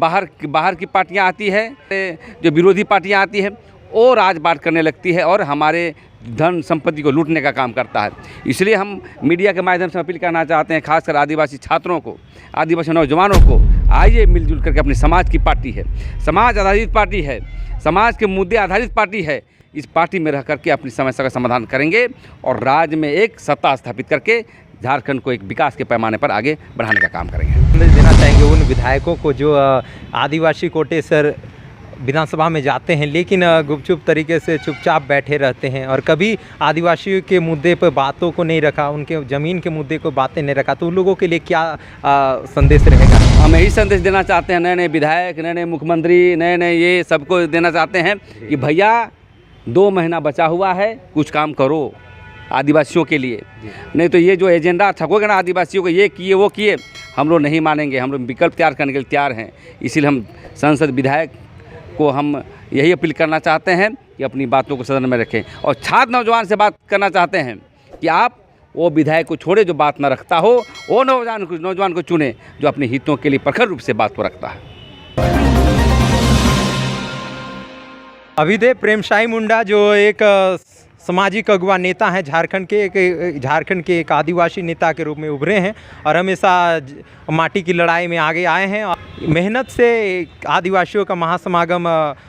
बाहर की पार्टियां आती है, जो विरोधी पार्टियां आती है, वो राज बांट करने लगती है और हमारे धन संपत्ति को लूटने का काम करता है। इसलिए हम मीडिया के माध्यम से अपील करना चाहते हैं, खासकर आदिवासी छात्रों को, आदिवासी नौजवानों को, आइए मिलजुल करके अपनी समाज की पार्टी है, समाज आधारित पार्टी है, समाज के मुद्दे आधारित पार्टी है, इस पार्टी में रह करके अपनी समस्या का समाधान करेंगे और राज्य में एक सत्ता स्थापित करके झारखंड को एक विकास के पैमाने पर आगे बढ़ाने का काम करेंगे। संदेश देना चाहेंगे उन विधायकों को जो आदिवासी कोटे सर विधानसभा में जाते हैं लेकिन गुपचुप तरीके से चुपचाप बैठे रहते हैं और कभी आदिवासियों के मुद्दे पर बातों को नहीं रखा, उनके ज़मीन के मुद्दे को बातें नहीं रखा, तो उन लोगों के लिए क्या संदेश रहेगा? हम यही संदेश देना चाहते हैं, नए नए विधायक, नए नए मुख्यमंत्री, नए नए ये सबको देना चाहते हैं कि भैया 2 महीना बचा हुआ है, कुछ काम करो आदिवासियों के लिए, नहीं तो ये जो एजेंडा ठगोगे ना आदिवासियों को, ये किए वो किए, हम लोग नहीं मानेंगे। हम लोग विकल्प तैयार करने के लिए तैयार हैं। इसीलिए हम सांसद विधायक को हम यही अपील करना चाहते हैं कि अपनी बातों को सदन में रखें और छात्र नौजवान से बात करना चाहते हैं कि आप वो विधायक को छोड़े जो बात न रखता हो, वो नौजवान को चुने जो अपने हितों के लिए प्रखर रूप से बात को रखता है। अभिदेव प्रेमसाई मुंडा जो एक सामाजिक अगुवा नेता हैं, झारखंड के एक आदिवासी नेता के रूप में उभरे हैं और हमेशा माटी की लड़ाई में आगे आए हैं। मेहनत से आदिवासियों का महासमागम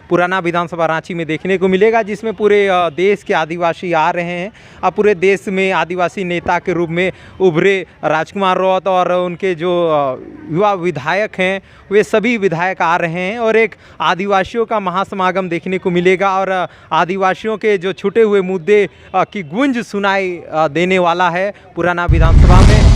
पुराना विधानसभा रांची में देखने को मिलेगा, जिसमें पूरे देश के आदिवासी आ रहे हैं। अब पूरे देश में आदिवासी नेता के रूप में उभरे राजकुमार राउत और उनके जो युवा विधायक हैं वे सभी विधायक आ रहे हैं और एक आदिवासियों का महासमागम देखने को मिलेगा और आदिवासियों के जो छूटे हुए मुद्दे की गूंज सुनाई देने वाला है पुराना विधानसभा में।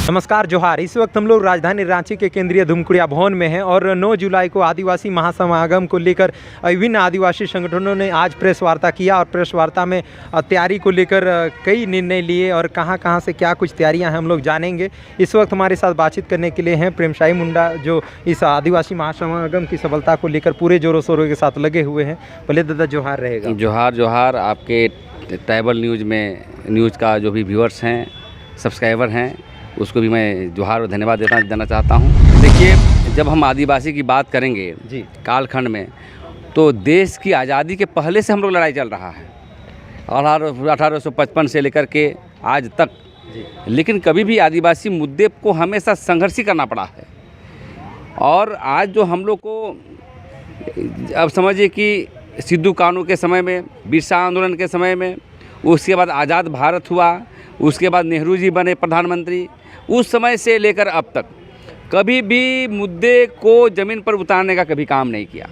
नमस्कार, जोहार। इस वक्त हम लोग राजधानी रांची के केंद्रीय धुमकुड़िया भवन में हैं और 9 जुलाई को आदिवासी महासमागम को लेकर विभिन्न आदिवासी संगठनों ने आज प्रेस वार्ता किया और प्रेस वार्ता में तैयारी को लेकर कई निर्णय लिए और कहां से क्या कुछ तैयारियां हैं हम लोग जानेंगे। इस वक्त हमारे साथ बातचीत करने के लिए हैं प्रेमसाई मुंडा, जो इस आदिवासी महासमागम की सफलता को लेकर पूरे जोरों शोरों के साथ लगे हुए हैं। पहले दादा जोहार रहेगा। जोहार जोहार। आपके ट्राइबल न्यूज़ का जो भी व्यूअर्स हैं, सब्सक्राइबर हैं, उसको भी मैं जोहार और धन्यवाद देना चाहता हूँ। देखिए, जब हम आदिवासी की बात करेंगे जी कालखंड में, तो देश की आज़ादी के पहले से हम लोग लड़ाई चल रहा है, 1855 से लेकर के आज तक जी। लेकिन कभी भी आदिवासी मुद्दे को हमेशा संघर्ष ही करना पड़ा है। और आज जो हम लोग को, अब समझिए कि सिद्धू कानू के समय में, बिरसा आंदोलन के समय में, उसके बाद आज़ाद भारत हुआ, उसके बाद नेहरू जी बने प्रधानमंत्री, उस समय से लेकर अब तक कभी भी मुद्दे को ज़मीन पर उतारने का कभी काम नहीं किया।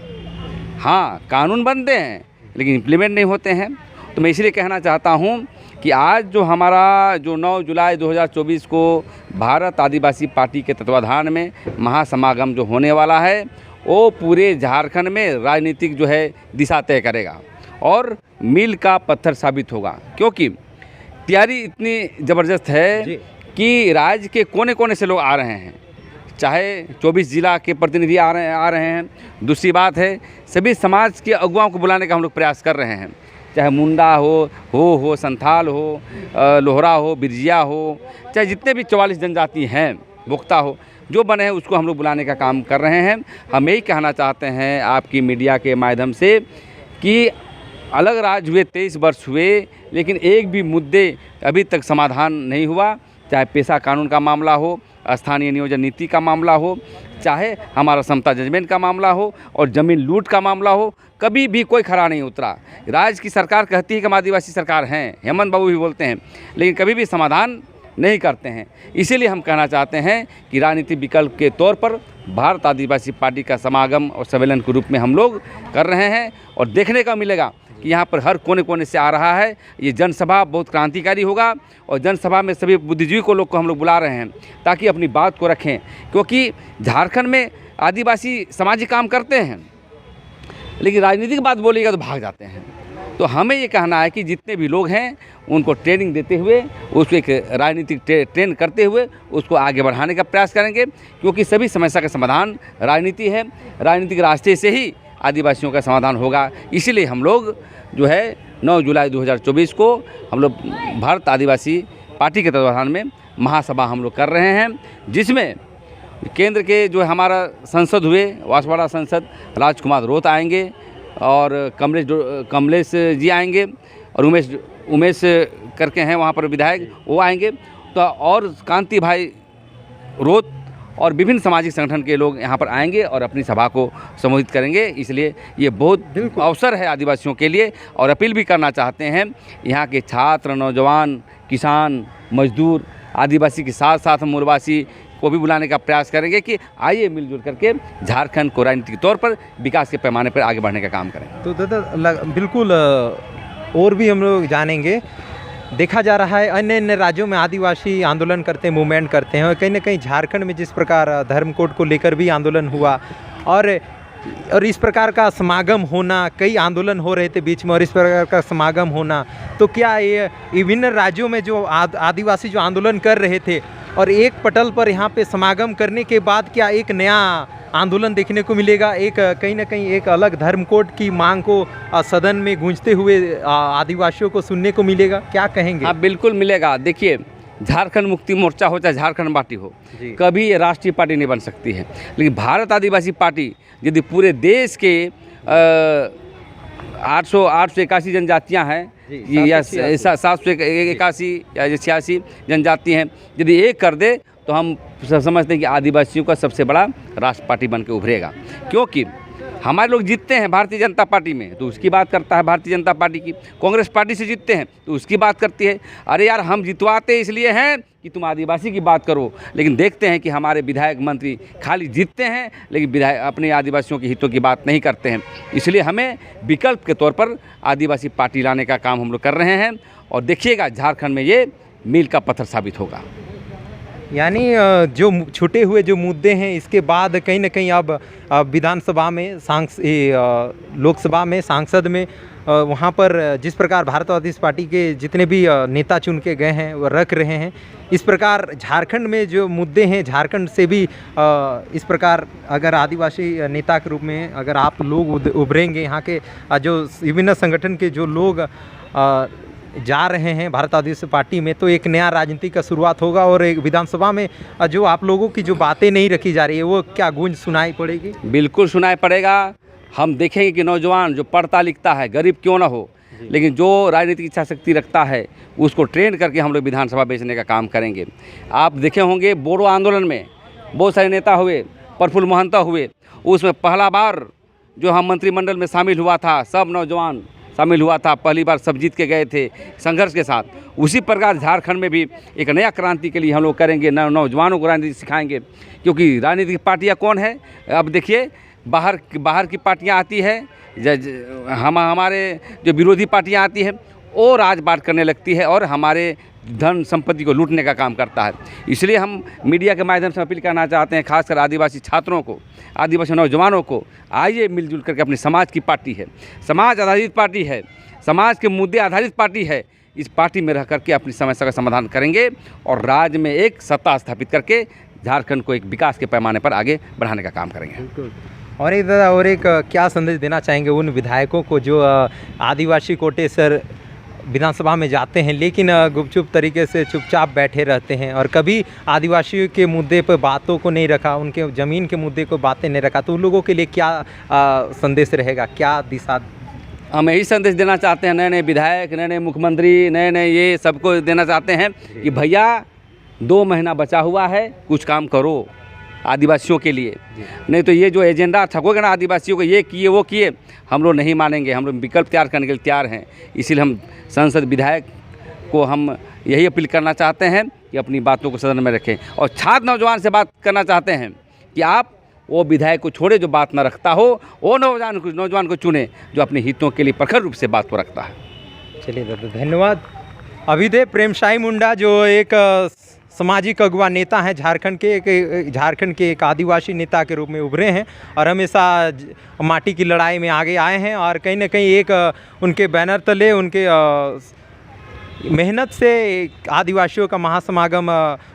हाँ, कानून बनते हैं लेकिन इम्प्लीमेंट नहीं होते हैं। तो मैं इसलिए कहना चाहता हूँ कि आज जो हमारा 9 जुलाई 2024 को भारत आदिवासी पार्टी के तत्वाधान में महासमागम जो होने वाला है, वो पूरे झारखंड में राजनीतिक जो है दिशा तय करेगा और मील का पत्थर साबित होगा, क्योंकि तैयारी इतनी ज़बरदस्त है कि राज्य के कोने कोने से लोग आ रहे हैं। चाहे 24 जिला के प्रतिनिधि आ रहे हैं। दूसरी बात है, सभी समाज के अगुवाओं को बुलाने का हम लोग प्रयास कर रहे हैं, चाहे मुंडा हो संथाल हो, लोहरा हो, बिरजिया हो, चाहे जितने भी 44 जनजाति हैं, वोक्ता हो, जो बने हैं उसको हम लोग बुलाने का काम कर रहे हैं। हम यही कहना चाहते हैं आपकी मीडिया के माध्यम से कि अलग राज्य हुए 23 वर्ष हुए, लेकिन एक भी मुद्दे अभी तक समाधान नहीं हुआ। चाहे पेशा कानून का मामला हो, स्थानीय नियोजन नीति का मामला हो, चाहे हमारा समता जजमेंट का मामला हो और ज़मीन लूट का मामला हो, कभी भी कोई खरा नहीं उतरा। राज्य की सरकार कहती है कि हम आदिवासी सरकार हैं, हेमंत बाबू भी बोलते हैं, लेकिन कभी भी समाधान नहीं करते हैं। इसीलिए हम कहना चाहते हैं कि राजनीतिक विकल्प के तौर पर भारत आदिवासी पार्टी का समागम और सम्मेलन के रूप में हम लोग कर रहे हैं और देखने का मिलेगा कि यहाँ पर हर कोने कोने से आ रहा है। ये जनसभा बहुत क्रांतिकारी होगा और जनसभा में सभी बुद्धिजीवी को हम लोग बुला रहे हैं ताकि अपनी बात को रखें, क्योंकि झारखंड में आदिवासी सामाजिक काम करते हैं लेकिन राजनीतिक बात बोलिएगा तो भाग जाते हैं। तो हमें ये कहना है कि जितने भी लोग हैं उनको ट्रेनिंग देते हुए, उसको एक राजनीतिक ट्रेन करते हुए उसको आगे बढ़ाने का प्रयास करेंगे, क्योंकि सभी समस्या का समाधान राजनीति है। राजनीतिक रास्ते से ही आदिवासियों का समाधान होगा। इसीलिए हम लोग जो है 9 जुलाई 2024 को हम लोग भारत आदिवासी पार्टी के तत्वाधान में महासभा हम लोग कर रहे हैं, जिसमें केंद्र के जो हमारा सांसद हुए बांसवाड़ा सांसद राजकुमार रोत आएंगे और कमलेश जी आएंगे और उमेश करके हैं वहाँ पर विधायक, वो आएंगे। तो और कांति भाई रोत और विभिन्न सामाजिक संगठन के लोग यहाँ पर आएंगे और अपनी सभा को संबोधित करेंगे। इसलिए ये बहुत अवसर है आदिवासियों के लिए। और अपील भी करना चाहते हैं यहाँ के छात्र, नौजवान, किसान, मजदूर, आदिवासी के साथ साथ मूलवासी को भी बुलाने का प्रयास करेंगे कि आइए मिलजुल करके झारखंड को राजनीतिक तौर पर विकास के पैमाने पर आगे बढ़ने का काम करें। तो दादा बिल्कुल और भी हम लोग जानेंगे। देखा जा रहा है अन्य अन्य राज्यों में आदिवासी आंदोलन करते हैं, मूवमेंट करते हैं, और कहीं ना कहीं झारखंड में जिस प्रकार धर्म कोड को लेकर भी आंदोलन हुआ और इस प्रकार का समागम होना, कई आंदोलन हो रहे थे बीच में और इस प्रकार का समागम होना, तो क्या ये विभिन्न राज्यों में जो आदिवासी जो आंदोलन कर रहे थे और एक पटल पर यहाँ पे समागम करने के बाद क्या एक नया आंदोलन देखने को मिलेगा? एक कहीं ना कहीं एक अलग धर्म कोड की मांग को सदन में गूंजते हुए आदिवासियों को सुनने को मिलेगा, क्या कहेंगे? हाँ, बिल्कुल मिलेगा। देखिए, झारखंड मुक्ति मोर्चा हो चाहे झारखंड पार्टी हो, कभी ये राष्ट्रीय पार्टी नहीं बन सकती है, लेकिन भारत आदिवासी पार्टी यदि पूरे देश के 881 जनजातियाँ हैं या 781 या 86 जनजाति हैं, यदि एक कर दे तो हम समझते हैं कि आदिवासियों का सबसे बड़ा राष्ट्र पार्टी बन के उभरेगा। क्योंकि हमारे लोग जीतते हैं भारतीय जनता पार्टी में तो उसकी बात करता है भारतीय जनता पार्टी की, कांग्रेस पार्टी से जीतते हैं तो उसकी बात करती है। अरे यार, हम जितवाते इसलिए हैं कि तुम आदिवासी की बात करो, लेकिन देखते हैं कि हमारे विधायक मंत्री खाली जीतते हैं लेकिन विधायक अपने आदिवासियों के हितों की बात नहीं करते हैं। इसलिए हमें विकल्प के तौर पर आदिवासी पार्टी लाने का काम हम लोग कर रहे हैं और देखिएगा झारखंड में ये मील का पत्थर साबित होगा। यानी जो छूटे हुए जो मुद्दे हैं इसके बाद कहीं ना कहीं अब विधानसभा में लोकसभा में सांसद में वहाँ पर जिस प्रकार भारत आदिवासी पार्टी के जितने भी नेता चुन के गए हैं वो रख रहे हैं, इस प्रकार झारखंड में जो मुद्दे हैं झारखंड से भी इस प्रकार अगर आदिवासी नेता के रूप में अगर आप लोग उभरेंगे, यहाँ के जो विभिन्न संगठन के जो लोग जा रहे हैं भारत आदिवासी पार्टी में, तो एक नया राजनीति का शुरुआत होगा और एक विधानसभा में जो आप लोगों की जो बातें नहीं रखी जा रही है वो क्या गूंज सुनाई पड़ेगी? बिल्कुल सुनाई पड़ेगा। हम देखेंगे कि नौजवान जो पढ़ता लिखता है, गरीब क्यों ना हो, लेकिन जो राजनीतिक इच्छा शक्ति रखता है उसको ट्रेन करके हम लोग विधानसभा बेचने का काम करेंगे। आप देखे होंगे बोडो आंदोलन में बहुत सारे नेता हुए, प्रफुल्ल महंता हुए, उसमें पहला बार जो हम मंत्रिमंडल में शामिल हुआ था सब नौजवान शामिल हुआ था, पहली बार सब जीत के गए थे संघर्ष के साथ। उसी प्रकार झारखंड में भी एक नया क्रांति के लिए हम लोग करेंगे, नौजवानों को राजनीति सिखाएंगे। क्योंकि राजनीतिक पार्टियां कौन है, अब देखिए बाहर की पार्टियां आती है, हमारे जो विरोधी पार्टियां आती हैं वो राज बात करने लगती है और हमारे धन संपत्ति को लूटने का काम करता है। इसलिए हम मीडिया के माध्यम से अपील करना चाहते हैं, खासकर आदिवासी छात्रों को, आदिवासी नौजवानों को, आइए मिलजुल करके अपने समाज की पार्टी है, समाज आधारित पार्टी है, समाज के मुद्दे आधारित पार्टी है, इस पार्टी में रह करके अपनी समस्या का समाधान करेंगे और राज्य में एक सत्ता स्थापित करके झारखंड को एक विकास के पैमाने पर आगे बढ़ाने का काम करेंगे। और एक क्या संदेश देना चाहेंगे उन विधायकों को जो आदिवासी कोटे सर विधानसभा में जाते हैं लेकिन गुपचुप तरीके से चुपचाप बैठे रहते हैं और कभी आदिवासियों के मुद्दे पर बातों को नहीं रखा, उनके ज़मीन के मुद्दे को बातें नहीं रखा, तो उन लोगों के लिए क्या संदेश रहेगा, क्या दिशा? हम यही संदेश देना चाहते हैं, नए नए विधायक, नए नए मुख्यमंत्री, नए नए ये सबको देना चाहते हैं कि भैया 2 महीना बचा हुआ है, कुछ काम करो आदिवासियों के लिए, नहीं तो ये जो एजेंडा ठगोगे ना आदिवासियों को, ये किए वो किए, हम लोग नहीं मानेंगे। हम लोग विकल्प तैयार करने के लिए तैयार हैं। इसीलिए हम सांसद विधायक को हम यही अपील करना चाहते हैं कि अपनी बातों को सदन में रखें और छात्र नौजवान से बात करना चाहते हैं कि आप वो विधायक को छोड़े जो बात ना रखता हो, वो नौजवान को चुने जो अपने हितों के लिए प्रखर रूप से बात को रखता है। चलिए दादा, धन्यवाद। अभिदेव प्रेमसाई मुंडा जो एक सामाजिक अगुवा नेता हैं झारखंड के एक आदिवासी नेता के रूप में उभरे हैं और हमेशा माटी की लड़ाई में आगे आए हैं और कहीं ना कहीं एक उनके बैनर तले उनके मेहनत से आदिवासियों का महासमागम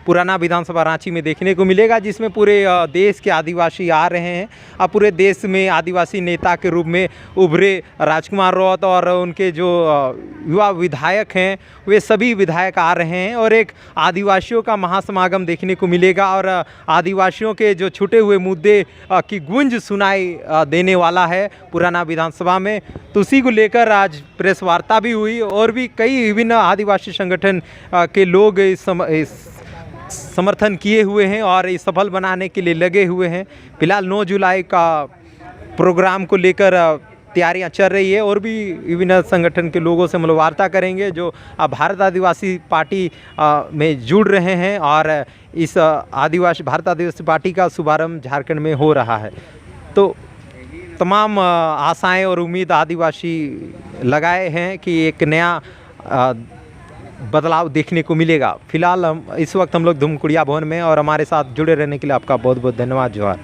पुराना विधानसभा रांची में देखने को मिलेगा, जिसमें पूरे देश के आदिवासी आ रहे हैं। अब पूरे देश में आदिवासी नेता के रूप में उभरे राजकुमार राउत और उनके जो युवा विधायक हैं वे सभी विधायक आ रहे हैं और एक आदिवासियों का महासमागम देखने को मिलेगा और आदिवासियों के जो छूटे हुए मुद्दे की गूंज सुनाई देने वाला है पुराना विधानसभा में। तो उसी को लेकर आज प्रेस वार्ता भी हुई और भी कई विभिन्न आदिवासी संगठन के लोग इस समर्थन किए हुए हैं और इस सफल बनाने के लिए लगे हुए हैं। फिलहाल 9 जुलाई का प्रोग्राम को लेकर तैयारियां चल रही है और भी विभिन्न संगठन के लोगों से हम लोग वार्ता करेंगे जो भारत आदिवासी पार्टी में जुड़ रहे हैं और इस भारत आदिवासी पार्टी का शुभारंभ झारखंड में हो रहा है। तो तमाम आशाएं और उम्मीद आदिवासी लगाए हैं कि एक नया बदलाव देखने को मिलेगा। फिलहाल इस वक्त हम लोग धूमकुड़िया भवन में और हमारे साथ जुड़े रहने के लिए आपका बहुत बहुत धन्यवाद। जोहार।